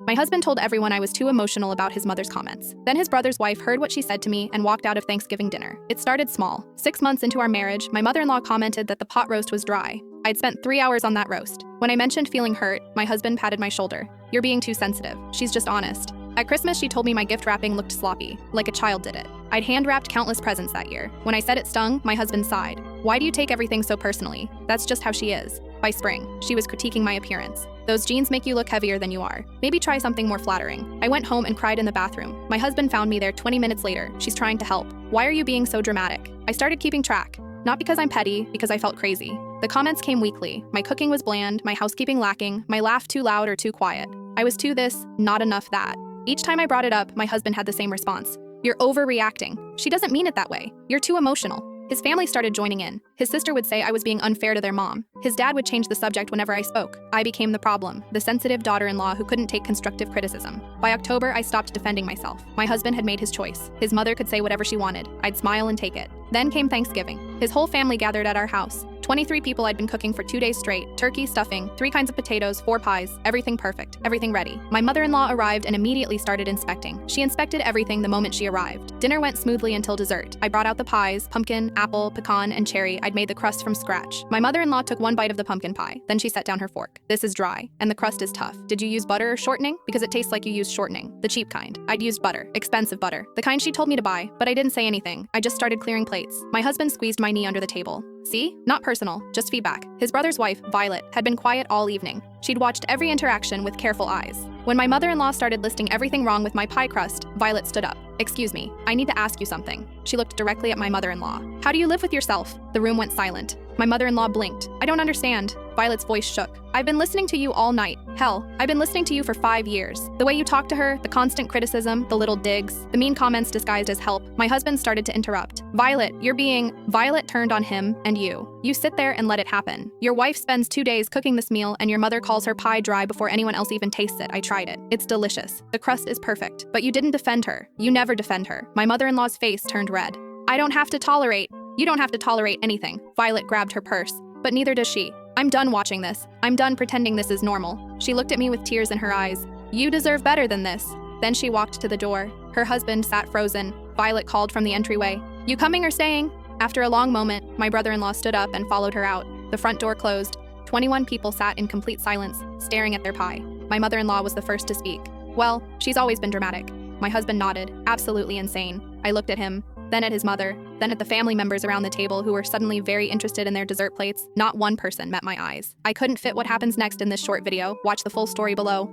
My husband told everyone I was too emotional about his mother's comments. Then his brother's wife heard what she said to me and walked out of Thanksgiving dinner. It started small. 6 months into our marriage, my mother-in-law commented that the pot roast was dry. I'd spent 3 hours on that roast. When I mentioned feeling hurt, my husband patted my shoulder. "You're being too sensitive. She's just honest." At Christmas, she told me my gift wrapping looked sloppy, like a child did it. I'd hand-wrapped countless presents that year. When I said it stung, my husband sighed. "Why do you take everything so personally? That's just how she is." By spring, she was critiquing my appearance. "Those jeans make you look heavier than you are. Maybe try something more flattering." I went home and cried in the bathroom. My husband found me there 20 minutes later. "She's trying to help. Why are you being so dramatic?" I started keeping track. Not because I'm petty, because I felt crazy. The comments came weekly. My cooking was bland, my housekeeping lacking, my laugh too loud or too quiet. I was too this, not enough that. Each time I brought it up, my husband had the same response. "You're overreacting. She doesn't mean it that way. You're too emotional." His family started joining in. His sister would say I was being unfair to their mom. His dad would change the subject whenever I spoke. I became the problem, the sensitive daughter-in-law who couldn't take constructive criticism. By October, I stopped defending myself. My husband had made his choice. His mother could say whatever she wanted. I'd smile and take it. Then came Thanksgiving. His whole family gathered at our house. 23 people I'd been cooking for 2 days straight. Turkey, stuffing, 3 kinds of potatoes, 4 pies, everything perfect, everything ready. My mother-in-law arrived and immediately started inspecting. She inspected everything the moment she arrived. Dinner went smoothly until dessert. I brought out the pies, pumpkin, apple, pecan, and cherry. I'd made the crust from scratch. My mother-in-law took 1 bite of the pumpkin pie. Then she set down her fork. "This is dry, and the crust is tough. Did you use butter or shortening? Because it tastes like you used shortening. The cheap kind." I'd used butter, expensive butter, the kind she told me to buy, but I didn't say anything. I just started clearing plates. My husband squeezed my knee under the table. "See? Not personal, just feedback." His brother's wife, Violet, had been quiet all evening. She'd watched every interaction with careful eyes. When my mother-in-law started listing everything wrong with my pie crust, Violet stood up. "Excuse me, I need to ask you something." She looked directly at my mother-in-law. "How do you live with yourself?" The room went silent. My mother-in-law blinked. "I don't understand." Violet's voice shook. "I've been listening to you all night. Hell, I've been listening to you for 5 years. The way you talk to her, the constant criticism, the little digs, the mean comments disguised as help." My husband started to interrupt. "Violet, you're being..." Violet turned on him and you. "You sit there and let it happen. Your wife spends 2 days cooking this meal and your mother calls her pie dry before anyone else even tastes it. I tried it. It's delicious. The crust is perfect. But you didn't defend her. You never defend her." My mother-in-law's face turned red. "I don't have to tolerate..." "You don't have to tolerate anything." Violet grabbed her purse. "But neither does she. I'm done watching this. I'm done pretending this is normal." She looked at me with tears in her eyes. "You deserve better than this." Then she walked to the door. Her husband sat frozen. Violet called from the entryway. "You coming or staying?" After a long moment, my brother-in-law stood up and followed her out. The front door closed. 21 people sat in complete silence, staring at their pie. My mother-in-law was the first to speak. "Well, she's always been dramatic." My husband nodded. "Absolutely insane." I looked at him, then at his mother, then at the family members around the table who were suddenly very interested in their dessert plates. Not one person met my eyes. I couldn't fit what happens next in this short video. Watch the full story below.